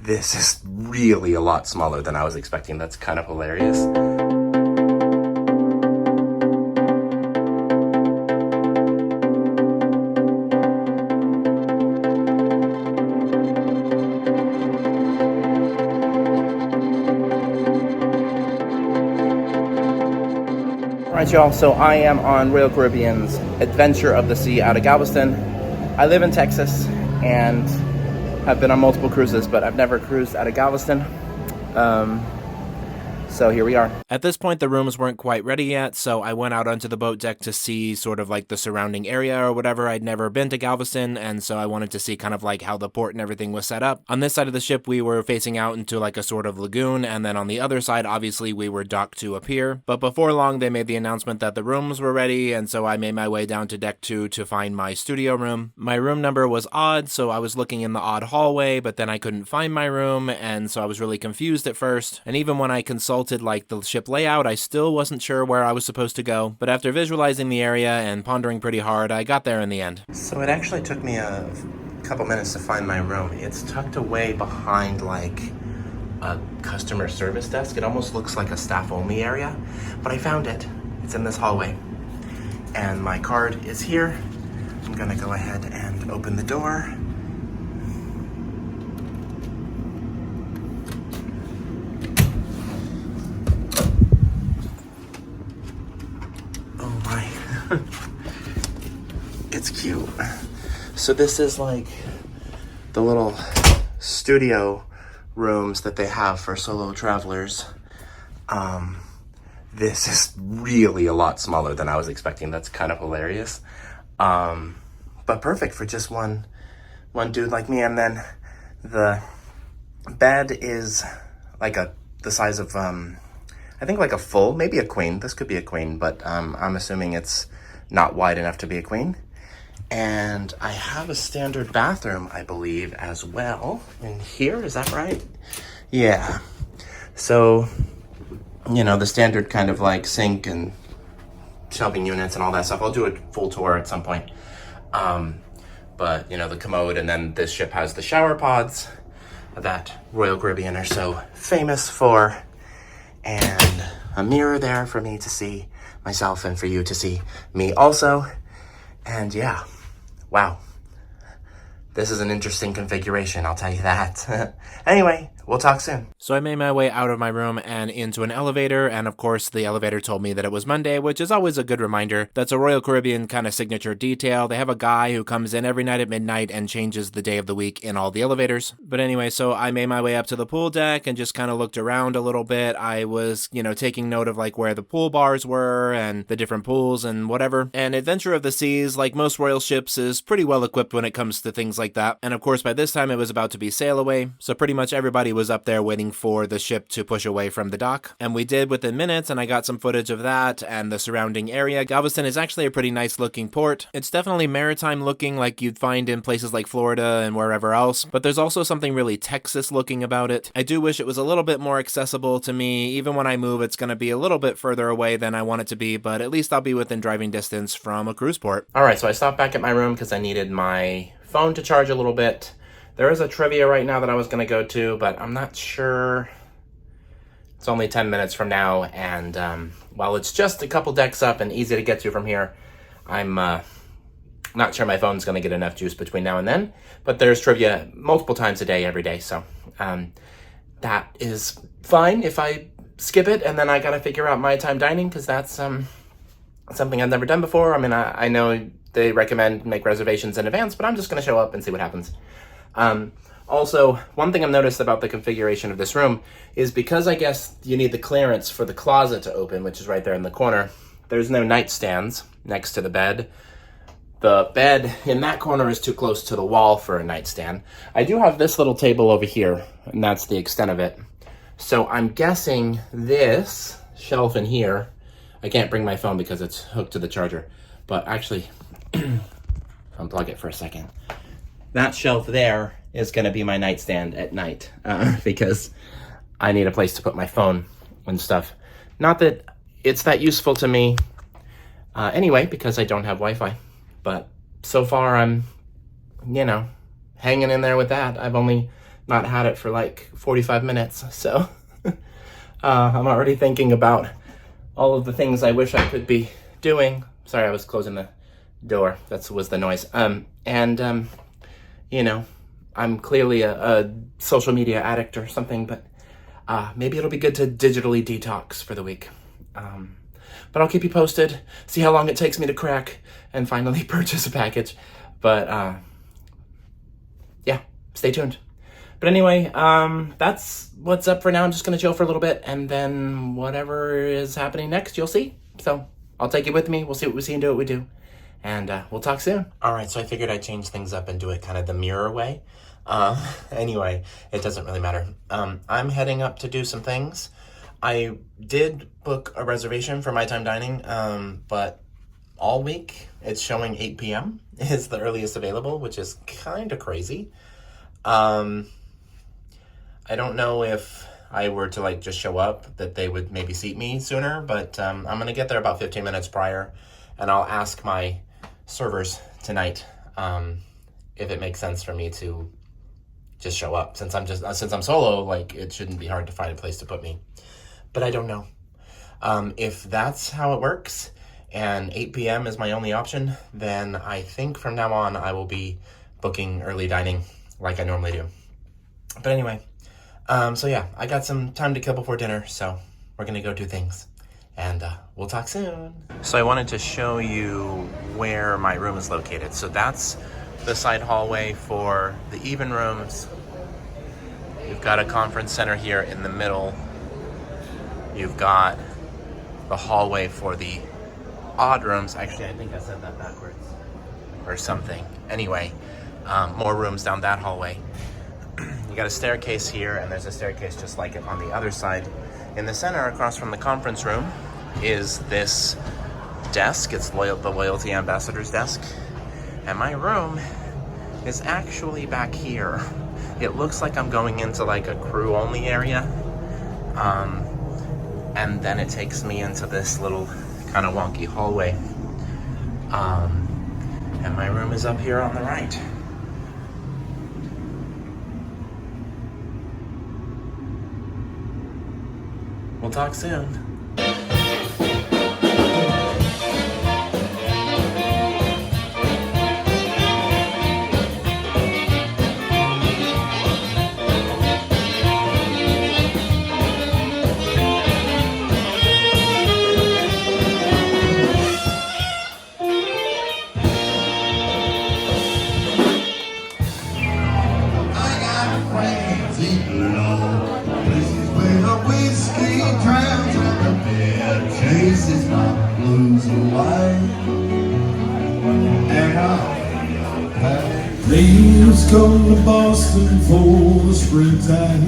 This is really a lot smaller than I was expecting. That's kind of hilarious. Alright y'all, so I am on Royal Caribbean's Adventure of the Sea out of Galveston. I live in Texas and have been on multiple cruises, but I've never cruised out of Galveston. So here we are. At this point, the rooms weren't quite ready yet, so I went out onto the boat deck to see sort of like the surrounding area or whatever. I'd never been to Galveston, and so I wanted to see kind of like how the port and everything was set up. On this side of the ship, we were facing out into like a sort of lagoon, and then on the other side, obviously, we were docked to a pier. But before long, they made the announcement that the rooms were ready, and so I made my way down to deck 2 to find my studio room. My room number was odd, so I was looking in the odd hallway, but then I couldn't find my room, and so I was really confused at first. And even when I consulted like the ship layout, I still wasn't sure where I was supposed to go, but after visualizing the area and pondering pretty hard, I got there in the end. So it actually took me a couple minutes to find my room. It's tucked away behind like a customer service desk. It almost looks like a staff-only area, but I found it. It's in this hallway, and my card is here. I'm gonna go ahead and open the door. It's cute. So this is like the little studio rooms that they have for solo travelers. This is really a lot smaller than I was expecting. That's kind of hilarious. But perfect for just one dude like me. And then the bed is like the size of I think like a full, maybe a queen. This could be a queen, but I'm assuming it's not wide enough to be a queen. And I have a standard bathroom, I believe, as well in here. Is that right? Yeah. So, you know, the standard kind of like sink and shelving units and all that stuff. I'll do a full tour at some point. But, you know, the commode, and then this ship has the shower pods that Royal Caribbean are so famous for. And a mirror there for me to see myself and for you to see me also. And yeah, wow. This is an interesting configuration, I'll tell you that. Anyway, we'll talk soon. So I made my way out of my room and into an elevator, and of course the elevator told me that it was Monday, which is always a good reminder. That's a Royal Caribbean kind of signature detail. They have a guy who comes in every night at midnight and changes the day of the week in all the elevators. But anyway, so I made my way up to the pool deck and just kind of looked around a little bit. I was, you know, taking note of like where the pool bars were and the different pools and whatever. And Adventure of the Seas, like most Royal ships, is pretty well equipped when it comes to things like that. And of course, by this time it was about to be sail away, so pretty much everybody was up there waiting for the ship to push away from the dock. And we did within minutes, and I got some footage of that and the surrounding area. Galveston is actually a pretty nice looking port. It's definitely maritime looking like you'd find in places like Florida and wherever else, but there's also something really Texas looking about it. I do wish it was a little bit more accessible to me. Even when I move, it's going to be a little bit further away than I want it to be, but at least I'll be within driving distance from a cruise port. Alright, so I stopped back at my room because I needed my phone to charge a little bit. There is a trivia right now that I was going to go to, but I'm not sure. It's only 10 minutes from now, and while it's just a couple decks up and easy to get to from here, I'm not sure my phone's going to get enough juice between now and then. But there's trivia multiple times a day, every day, so that is fine if I skip it, and then I got to figure out my time dining, because that's something I've never done before. I mean, I know they recommend make reservations in advance, but I'm just going to show up and see what happens. Also, one thing I've noticed about the configuration of this room is because I guess you need the clearance for the closet to open, which is right there in the corner, there's no nightstands next to the bed. The bed in that corner is too close to the wall for a nightstand. I do have this little table over here, and that's the extent of it. So I'm guessing this shelf in here, I can't bring my phone because it's hooked to the charger, but actually, unplug it for a second. That shelf there is going to be my nightstand at night because I need a place to put my phone and stuff. Not that it's that useful to me anyway, because I don't have Wi-Fi. But so far I'm, you know, hanging in there with that. I've only not had it for like 45 minutes, so I'm already thinking about all of the things I wish I could be doing. Sorry, I was closing the door. That was the noise. You know, I'm clearly a social media addict or something, but maybe it'll be good to digitally detox for the week. But I'll keep you posted, see how long it takes me to crack and finally purchase a package. But yeah, stay tuned. But anyway, that's what's up for now. I'm just gonna chill for a little bit, and then whatever is happening next, you'll see. So I'll take you with me. We'll see what we see and do what we do. And we'll talk soon. All right, so I figured I'd change things up and do it kind of the mirror way. Anyway, it doesn't really matter. I'm heading up to do some things. I did book a reservation for My Time Dining, but all week it's showing 8 p.m. is the earliest available, which is kind of crazy. I don't know if I were to like just show up that they would maybe seat me sooner, but I'm going to get there about 15 minutes prior, and I'll ask my servers tonight if it makes sense for me to just show up. Since I'm solo, like it shouldn't be hard to find a place to put me. But I don't know. If that's how it works and 8 p.m. is my only option, then I think from now on I will be booking early dining like I normally do. But anyway, so yeah, I got some time to kill before dinner, so we're gonna go do things. And we'll talk soon. So I wanted to show you where my room is located. So that's the side hallway for the even rooms. You've got a conference center here in the middle. You've got the hallway for the odd rooms. Actually, I think I said that backwards or something. Anyway, more rooms down that hallway. You got a staircase here, and there's a staircase just like it on the other side. In the center, across from the conference room, is this desk. It's the Loyalty Ambassador's desk. And my room is actually back here. It looks like I'm going into like a crew-only area. And then it takes me into this little kind of wonky hallway. And my room is up here on the right. We'll talk soon. Leaves come to Boston for the springtime.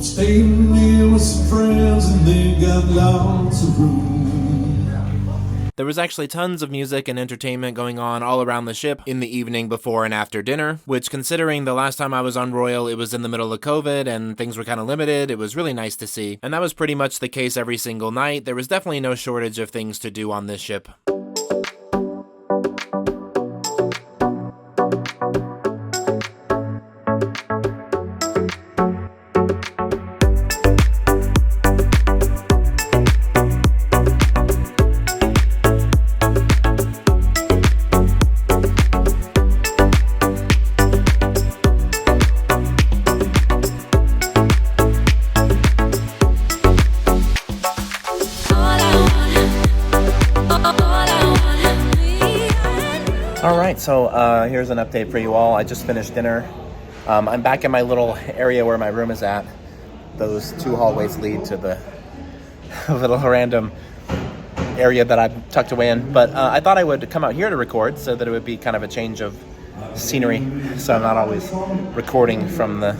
Staying here with some friends and they got lots of room. There was actually tons of music and entertainment going on all around the ship in the evening before and after dinner, which, considering the last time I was on Royal, it was in the middle of COVID and things were kind of limited, it was really nice to see. And that was pretty much the case every single night. There was definitely no shortage of things to do on this ship. Alright, so here's an update for you all. I just finished dinner. I'm back in my little area where my room is at. Those two hallways lead to the little random area that I'm tucked away in. But I thought I would come out here to record so that it would be kind of a change of scenery, so I'm not always recording from the,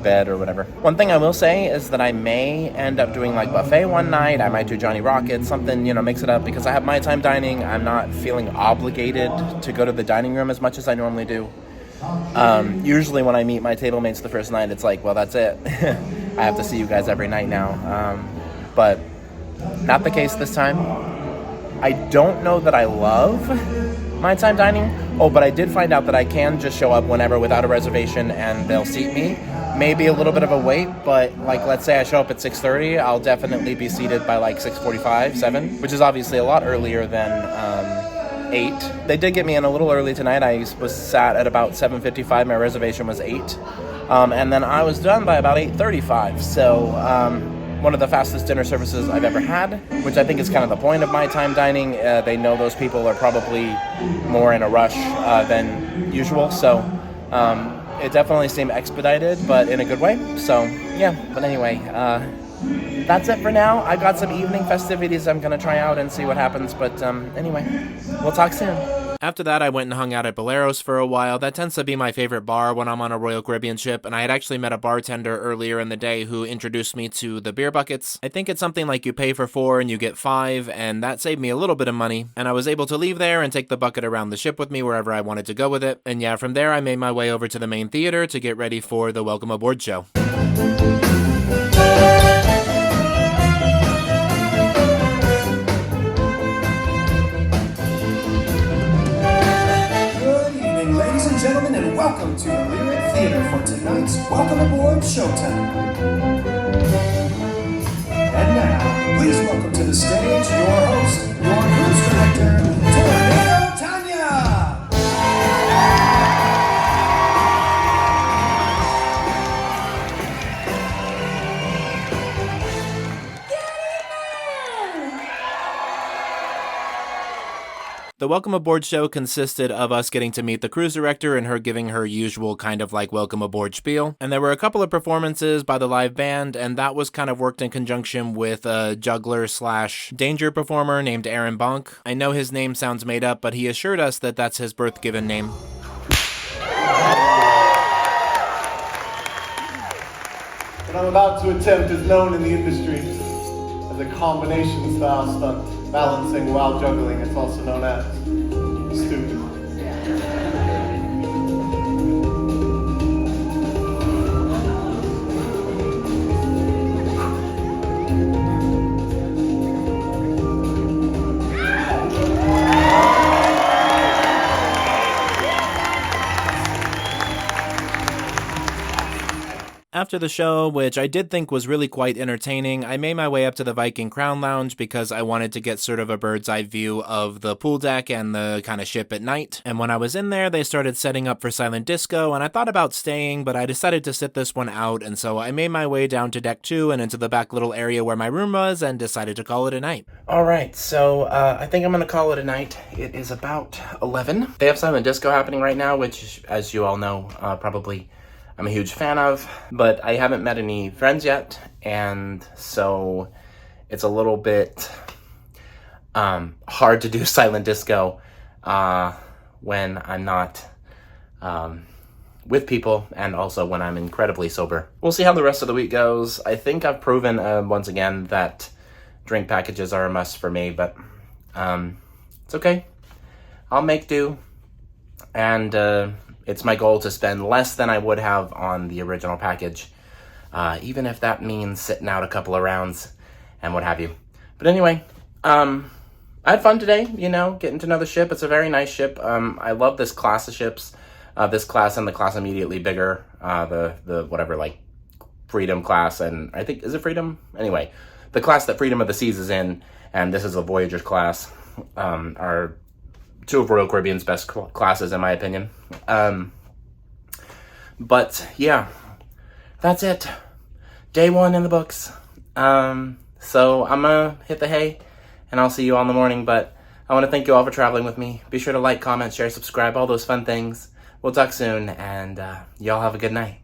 bed or whatever. One thing I will say is that I may end up doing like buffet one night. I might do Johnny Rockets, something, mix it up, because I have My Time Dining. I'm not feeling obligated to go to the dining room as much as I normally do. Usually when I meet my table mates the first night, it's like, well, that's it. I have to see you guys every night now. But not the case this time. I don't know that I love My Time Dining. Oh, but I did find out that I can just show up whenever without a reservation and they'll seat me. Maybe a little bit of a wait, but like let's say I show up at 6:30, I'll definitely be seated by like 6:45, 7, which is obviously a lot earlier than 8. They did get me in a little early tonight. I was sat at about 7:55. My reservation was 8. And then I was done by about 8:35. So one of the fastest dinner services I've ever had, which I think is kind of the point of my time dining. They know those people are probably more in a rush than usual. So it definitely seemed expedited, but in a good way. So yeah, but anyway, that's it for now. I got some evening festivities I'm going to try out and see what happens. But anyway, we'll talk soon. After that, I went and hung out at Boleros for a while. That tends to be my favorite bar when I'm on a Royal Caribbean ship, and I had actually met a bartender earlier in the day who introduced me to the beer buckets. I think it's something like you pay for 4 and you get 5, and that saved me a little bit of money, and I was able to leave there and take the bucket around the ship with me wherever I wanted to go with it. And yeah, from there I made my way over to the main theater to get ready for the Welcome Aboard show. Gentlemen, and welcome to the Lyric Theater for tonight's Welcome Aboard Showtime. And now, please welcome to the stage your host, your cruise director, Tornado Tanya! The Welcome Aboard show consisted of us getting to meet the cruise director and her giving her usual kind of like welcome aboard spiel. And there were a couple of performances by the live band, and that was kind of worked in conjunction with a juggler slash danger performer named Aaron Bonk. I know his name sounds made up, but he assured us that that's his birth given name. What I'm about to attempt is known in the industry as a combination style stunt, balancing while juggling. It's also known as stupid. After the show, which I did think was really quite entertaining, I made my way up to the Viking Crown Lounge because I wanted to get sort of a bird's eye view of the pool deck and the kind of ship at night. And when I was in there, they started setting up for silent disco, and I thought about staying, but I decided to sit this one out, and so I made my way down to deck 2 and into the back little area where my room was and decided to call it a night. Alright, so I think I'm going to call it a night. It is about 11. They have silent disco happening right now, which, as you all know, probably I'm a huge fan of, but I haven't met any friends yet, and so it's a little bit hard to do silent disco when I'm not with people, and also when I'm incredibly sober. We'll see how the rest of the week goes. I think I've proven once again that drink packages are a must for me, but it's okay. I'll make do, and it's my goal to spend less than I would have on the original package, even if that means sitting out a couple of rounds and what have you. But anyway, I had fun today, getting to know the ship. It's a very nice ship. I love this class of ships, this class and the class immediately bigger, the whatever, like Freedom class, and I think, is it Freedom? Anyway, the class that Freedom of the Seas is in, and this is a Voyager's class, are two of Royal Caribbean's best classes, in my opinion. But yeah, that's it. Day 1 in the books. So I'm gonna hit the hay, and I'll see you all in the morning. But I want to thank you all for traveling with me. Be sure to like, comment, share, subscribe, all those fun things. We'll talk soon, and y'all have a good night.